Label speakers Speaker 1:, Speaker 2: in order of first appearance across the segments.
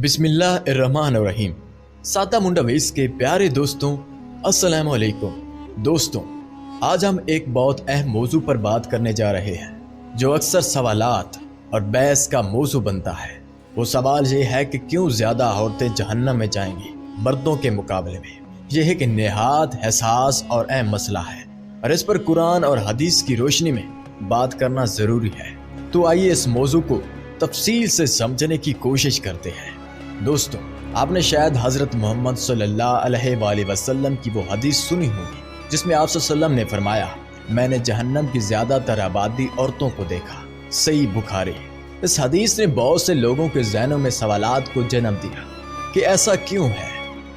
Speaker 1: بسم اللہ الرحمن الرحیم۔ ساتہ منڈا ویس کے پیارے دوستوں، السلام علیکم۔ دوستوں، آج ہم ایک بہت اہم موضوع پر بات کرنے جا رہے ہیں جو اکثر سوالات اور بحث کا موضوع بنتا ہے۔ وہ سوال یہ ہے کہ کیوں زیادہ عورتیں جہنم میں جائیں گی مردوں کے مقابلے میں۔ یہ ایک نہایت حساس اور اہم مسئلہ ہے اور اس پر قرآن اور حدیث کی روشنی میں بات کرنا ضروری ہے۔ تو آئیے اس موضوع کو تفصیل سے سمجھنے کی کوشش کرتے ہیں۔ دوستوں، آپ نے شاید حضرت محمد صلی اللہ علیہ وآلہ وسلم کی وہ حدیث سنی ہوگی جس میں آپ صلی اللہ علیہ وسلم نے فرمایا، میں نے جہنم کی زیادہ تر آبادی عورتوں کو دیکھا۔ صحیح بخاری۔ اس حدیث نے بہت سے لوگوں کے ذہنوں میں سوالات کو جنم دیا کہ ایسا کیوں ہے؟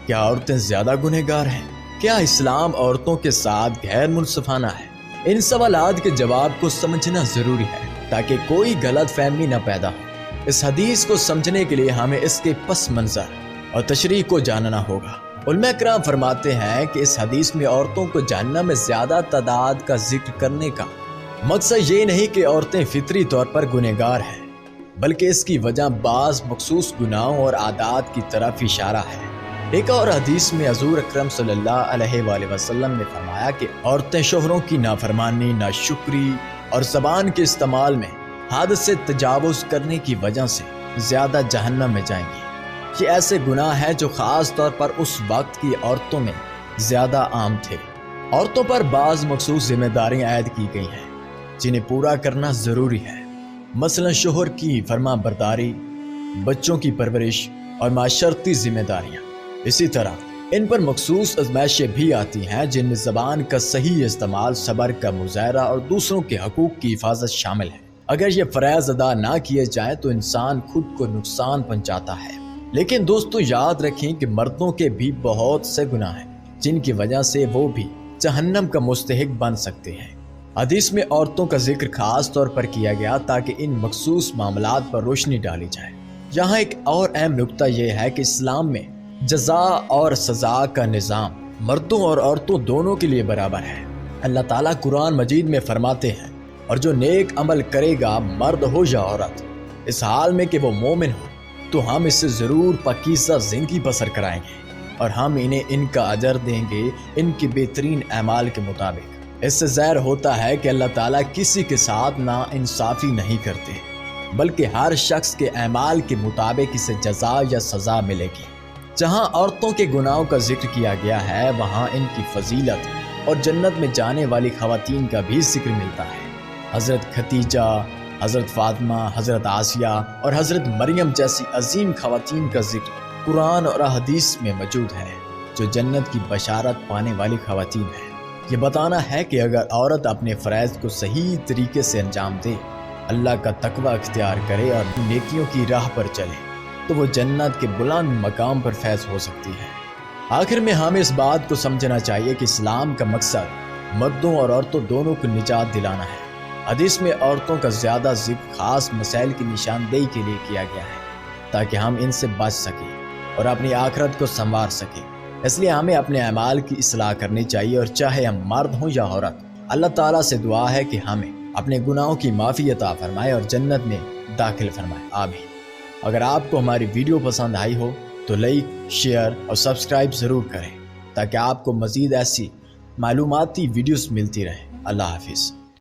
Speaker 1: کیا عورتیں زیادہ گنہگار ہیں؟ کیا اسلام عورتوں کے ساتھ غیر منصفانہ ہے؟ ان سوالات کے جواب کو سمجھنا ضروری ہے تاکہ کوئی غلط فہمی نہ پیدا ہو۔ اس حدیث کو سمجھنے کے لیے ہمیں اس کے پس منظر اور تشریح کو جاننا ہوگا۔ علماء کرام فرماتے ہیں کہ اس حدیث میں عورتوں کو جہنم میں زیادہ تعداد کا ذکر کرنے کا مقصد یہ نہیں کہ عورتیں فطری طور پر گنہگار ہیں، بلکہ اس کی وجہ بعض مخصوص گناہوں اور عادات کی طرف اشارہ ہے۔ ایک اور حدیث میں حضور اکرم صلی اللہ علیہ وآلہ وسلم نے فرمایا کہ عورتیں شوہروں کی نافرمانی، ناشکری اور زبان کے استعمال میں حد سے تجاوز کرنے کی وجہ سے زیادہ جہنم میں جائیں گی۔ یہ ایسے گناہ ہیں جو خاص طور پر اس وقت کی عورتوں میں زیادہ عام تھے۔ عورتوں پر بعض مخصوص ذمہ داریاں عائد کی گئی ہیں جنہیں پورا کرنا ضروری ہے، مثلا شوہر کی فرما برداری، بچوں کی پرورش اور معاشرتی ذمہ داریاں۔ اسی طرح ان پر مخصوص آزمائشیں بھی آتی ہیں جن میں زبان کا صحیح استعمال، صبر کا مظاہرہ اور دوسروں کے حقوق کی حفاظت شامل ہے۔ اگر یہ فرائض ادا نہ کیے جائیں تو انسان خود کو نقصان پہنچاتا ہے۔ لیکن دوستو، یاد رکھیں کہ مردوں کے بھی بہت سے گناہ ہیں جن کی وجہ سے وہ بھی جہنم کا مستحق بن سکتے ہیں۔ حدیث میں عورتوں کا ذکر خاص طور پر کیا گیا تاکہ ان مخصوص معاملات پر روشنی ڈالی جائے۔ یہاں ایک اور اہم نکتہ یہ ہے کہ اسلام میں جزا اور سزا کا نظام مردوں اور عورتوں دونوں کے لیے برابر ہے۔ اللہ تعالیٰ قرآن مجید میں فرماتے ہیں، اور جو نیک عمل کرے گا، مرد ہو یا عورت، اس حال میں کہ وہ مومن ہو، تو ہم اس سے ضرور پاکیزہ زندگی بسر کرائیں گے اور ہم انہیں ان کا اجر دیں گے ان کے بہترین اعمال کے مطابق۔ اس سے ظاہر ہوتا ہے کہ اللہ تعالیٰ کسی کے ساتھ ناانصافی نہیں کرتے، بلکہ ہر شخص کے اعمال کے مطابق اسے جزا یا سزا ملے گی۔ جہاں عورتوں کے گناہوں کا ذکر کیا گیا ہے، وہاں ان کی فضیلت اور جنت میں جانے والی خواتین کا بھی ذکر ملتا ہے۔ حضرت خدیجہ، حضرت فاطمہ، حضرت آسیہ اور حضرت مریم جیسی عظیم خواتین کا ذکر قرآن اور حدیث میں موجود ہے جو جنت کی بشارت پانے والی خواتین ہیں۔ یہ بتانا ہے کہ اگر عورت اپنے فرائض کو صحیح طریقے سے انجام دے، اللہ کا تقوی اختیار کرے اور نیکیوں کی راہ پر چلے، تو وہ جنت کے بلند مقام پر فیض ہو سکتی ہے۔ آخر میں ہمیں اس بات کو سمجھنا چاہیے کہ اسلام کا مقصد مردوں اور عورتوں دونوں کو نجات دلانا ہے۔ حدیث میں عورتوں کا زیادہ ذکر خاص مسائل کی نشاندہی کے لیے کیا گیا ہے تاکہ ہم ان سے بچ سکیں اور اپنی آخرت کو سنوار سکیں۔ اس لیے ہمیں اپنے اعمال کی اصلاح کرنی چاہیے، اور چاہے ہم مرد ہوں یا عورت، اللہ تعالیٰ سے دعا ہے کہ ہمیں اپنے گناہوں کی معافی عطا فرمائے اور جنت میں داخل فرمائے۔ آمین۔ اگر آپ کو ہماری ویڈیو پسند آئی ہو تو لائک، شیئر اور سبسکرائب ضرور کریں تاکہ آپ کو مزید ایسی معلوماتی ویڈیوز ملتی رہیں۔ اللہ حافظ۔